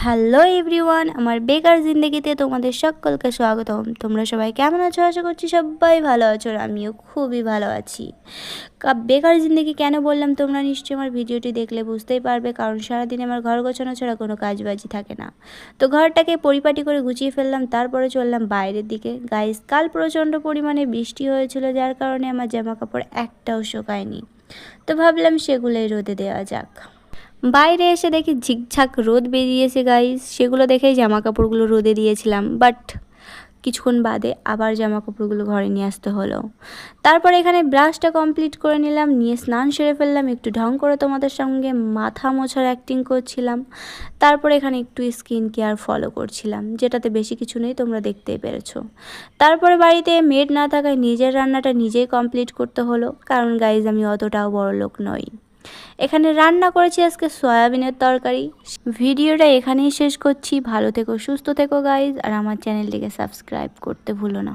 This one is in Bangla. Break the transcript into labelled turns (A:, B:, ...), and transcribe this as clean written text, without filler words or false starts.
A: হ্যালো এভরিওয়ান, আমার বেকার জিন্দেগিতে তোমাদের সকলকে স্বাগতম। তোমরা সবাই কেমন আছো? আশা করছি সবাই ভালো আছো, আর আমিও খুবই ভালো আছি। বেকার জিন্দেগি কেন বললাম তোমরা নিশ্চয়ই আমার ভিডিওটি দেখলে বুঝতেই পারবে, কারণ সারাদিন আমার ঘর গোছানো ছাড়া কোনো কাজবাজি থাকে না। তো ঘরটাকে পরিপাটি করে গুছিয়ে ফেললাম, তারপরে চললাম বাইরের দিকে। গাইস, কাল প্রচণ্ড পরিমাণে বৃষ্টি হয়েছিল, যার কারণে আমার জামা কাপড় একটাও শুকায়নি। তো ভাবলাম সেগুলোই রোদে দেওয়া যাক। বাইরে এসে দেখি ঝিকঝাক রোদ বেরিয়েছে গাইস, সেগুলো দেখেই জামা কাপড়গুলো রোদে দিয়েছিলাম, বাট কিছুক্ষণ বাদে আবার জামা কাপড়গুলো ঘরে নিয়ে আসতে হলো। তারপর এখানে ব্রাশটা কমপ্লিট করে নিলাম, নিয়ে স্নান সেরে ফেললাম, একটু ঢং করে তোমাদের সঙ্গে মাথা মোছার অ্যাক্টিং করছিলাম। তারপর এখানে একটু স্কিন কেয়ার ফলো করছিলাম, যেটাতে বেশি কিছু নেই, তোমরা দেখতেই পেরেছো। তারপরে বাড়িতে মেড না থাকায় নিজের রান্নাটা নিজেই কমপ্লিট করতে হলো, কারণ গাইজ আমি অতটাও বড় লোক নই। এখানে রান্না করেছি আজকে সয়াবিনের তরকারি। ভিডিওটা এখানেই শেষ করছি। ভালো থেকো, সুস্থ থেকো গাইজ, আর আমার চ্যানেলটিকে সাবস্ক্রাইব করতে ভুলো না।